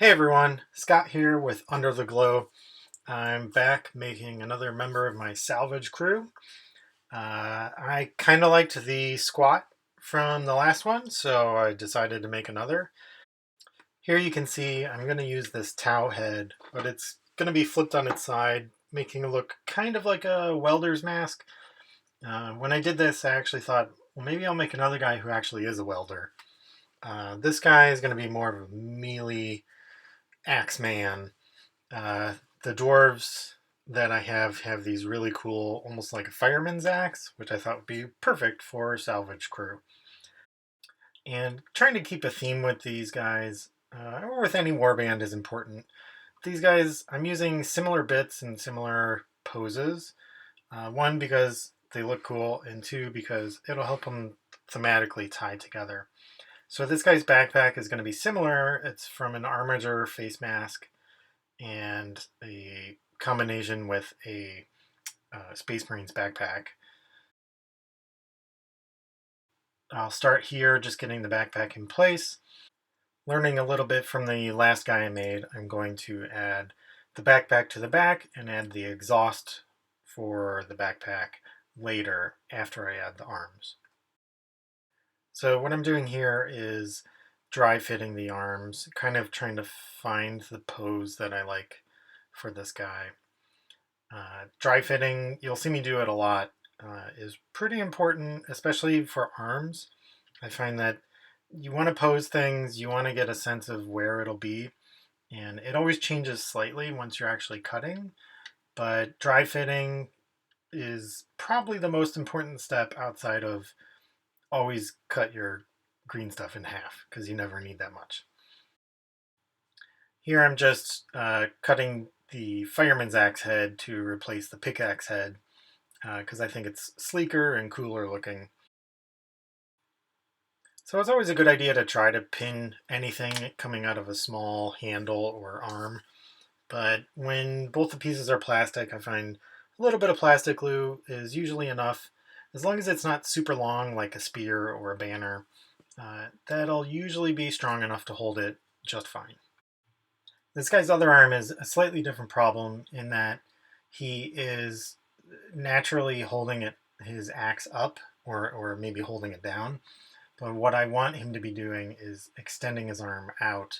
Hey everyone, Scott here with Under the Glow. I'm back making another member of my Salvage crew. I kind of liked the squat from the last one, so I decided to make another. Here you can see I'm going to use this Tau head, but it's going to be flipped on its side, making it look kind of like a welder's mask. When I did this, I actually thought, well, maybe I'll make another guy who actually is a welder. This guy is going to be more of a melee Axeman. Uh, the dwarves that I have these really cool, almost like a fireman's axe, which I thought would be perfect for salvage crew. And trying to keep a theme with these guys, or with any warband, is important. These guys, I'm using similar bits and similar poses. One, because they look cool, and two, because it'll help them thematically tie together. So this guy's backpack is going to be similar. It's from an armature face mask and a combination with a Space Marines backpack. I'll start here just getting the backpack in place. Learning a little bit from the last guy I made, I'm going to add the backpack to the back and add the exhaust for the backpack later after I add the arms. So what I'm doing here is dry fitting the arms, kind of trying to find the pose that I like for this guy. Dry fitting, you'll see me do it a lot, is pretty important, especially for arms. I find that you want to pose things, you want to get a sense of where it'll be, and it always changes slightly once you're actually cutting. But dry fitting is probably the most important step outside of always cut your green stuff in half because you never need that much. Here I'm just cutting the fireman's axe head to replace the pickaxe head because I think it's sleeker and cooler looking. So it's always a good idea to try to pin anything coming out of a small handle or arm. But when both the pieces are plastic, I find a little bit of plastic glue is usually enough. As long as it's not super long like a spear or a banner, that'll usually be strong enough to hold it just fine. This guy's other arm is a slightly different problem in that he is naturally holding his axe up or maybe holding it down. But what I want him to be doing is extending his arm out.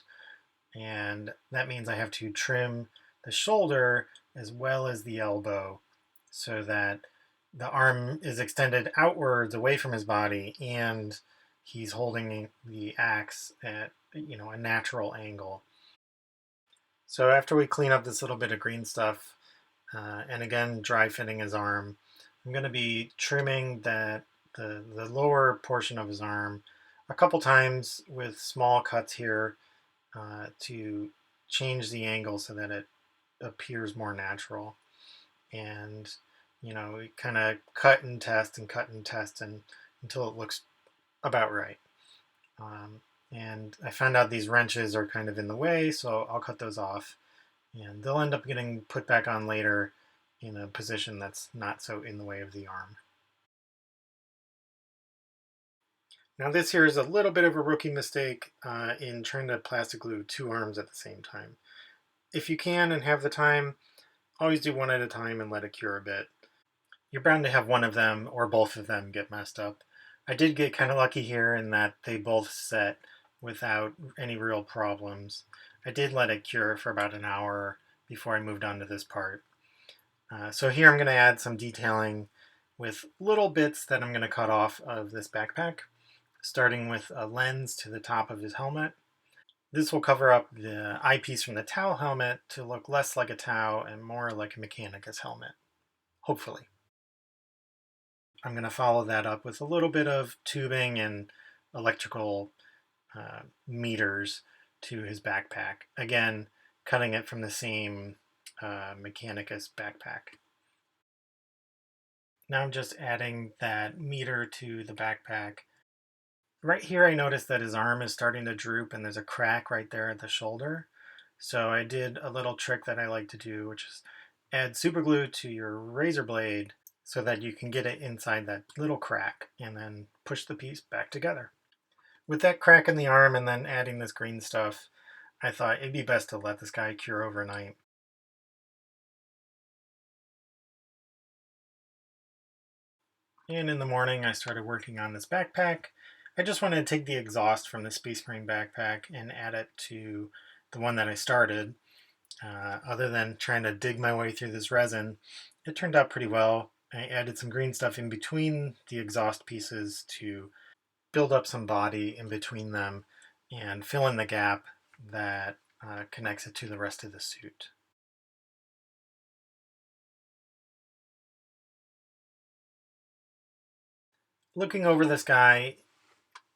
And that means I have to trim the shoulder as well as the elbow so that the arm is extended outwards away from his body and he's holding the axe at a natural angle. So after we clean up this little bit of green stuff, and again dry fitting his arm, I'm going to be trimming the lower portion of his arm a couple times with small cuts here to change the angle so that it appears more natural. And we kind of cut and test and cut and test until it looks about right. And I found out these wrenches are kind of in the way, so I'll cut those off. And they'll end up getting put back on later in a position that's not so in the way of the arm. Now this here is a little bit of a rookie mistake in trying to plastic glue two arms at the same time. If you can and have the time, always do one at a time and let it cure a bit. You're bound to have one of them or both of them get messed up. I did get kind of lucky here in that they both set without any real problems. I did let it cure for about an hour before I moved on to this part. So here I'm going to add some detailing with little bits that I'm going to cut off of this backpack, starting with a lens to the top of his helmet. This will cover up the eyepiece from the Tau helmet to look less like a Tau and more like a Mechanicus helmet, hopefully. I'm going to follow that up with a little bit of tubing and electrical meters to his backpack. Again, cutting it from the same Mechanicus backpack. Now I'm just adding that meter to the backpack. Right here I noticed that his arm is starting to droop and there's a crack right there at the shoulder. So I did a little trick that I like to do, which is add super glue to your razor blade so that you can get it inside that little crack and then push the piece back together. With that crack in the arm and then adding this green stuff, I thought it'd be best to let this guy cure overnight. And in the morning, I started working on this backpack. I just wanted to take the exhaust from the Space Marine backpack and add it to the one that I started. Other than trying to dig my way through this resin, it turned out pretty well. I added some green stuff in between the exhaust pieces to build up some body in between them and fill in the gap that connects it to the rest of the suit. Looking over this guy,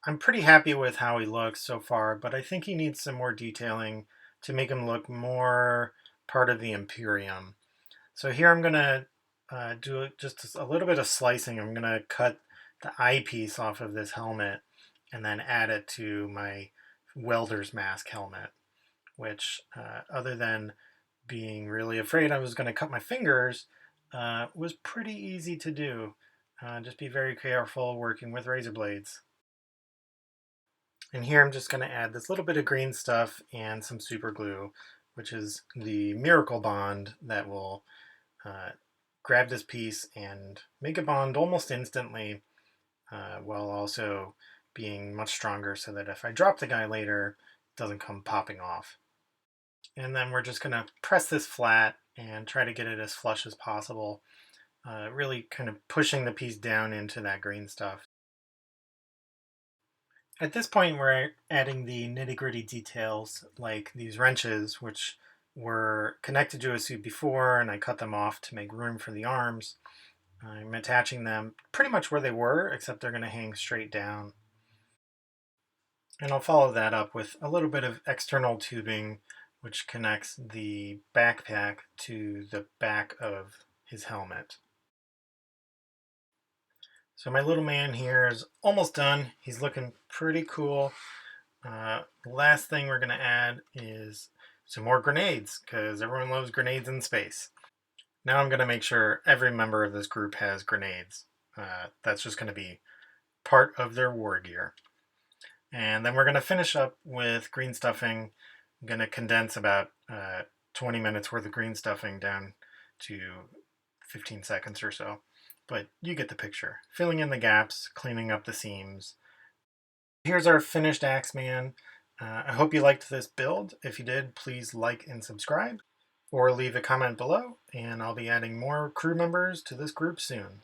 I'm pretty happy with how he looks so far, but I think he needs some more detailing to make him look more part of the Imperium. So here I'm going to do just a little bit of slicing. I'm going to cut the eyepiece off of this helmet and then add it to my welder's mask helmet, which other than being really afraid I was going to cut my fingers, was pretty easy to do. Just be very careful working with razor blades. And here I'm just going to add this little bit of green stuff and some super glue, which is the miracle bond that will grab this piece and make a bond almost instantly, while also being much stronger so that if I drop the guy later, it doesn't come popping off. And then we're just going to press this flat and try to get it as flush as possible, really kind of pushing the piece down into that green stuff. At this point, we're adding the nitty-gritty details, like these wrenches, which were connected to a suit before, and I cut them off to make room for the arms. I'm attaching them pretty much where they were, except they're going to hang straight down. And I'll follow that up with a little bit of external tubing, which connects the backpack to the back of his helmet. So my little man here is almost done. He's looking pretty cool. The last thing we're going to add is some more grenades, because everyone loves grenades in space. Now I'm going to make sure every member of this group has grenades. That's just going to be part of their war gear. And then we're going to finish up with green stuffing. I'm going to condense about 20 minutes worth of green stuffing down to 15 seconds or so. But you get the picture. Filling in the gaps, cleaning up the seams. Here's our finished Axeman. I hope you liked this build. If you did, please like and subscribe, or leave a comment below, and I'll be adding more crew members to this group soon.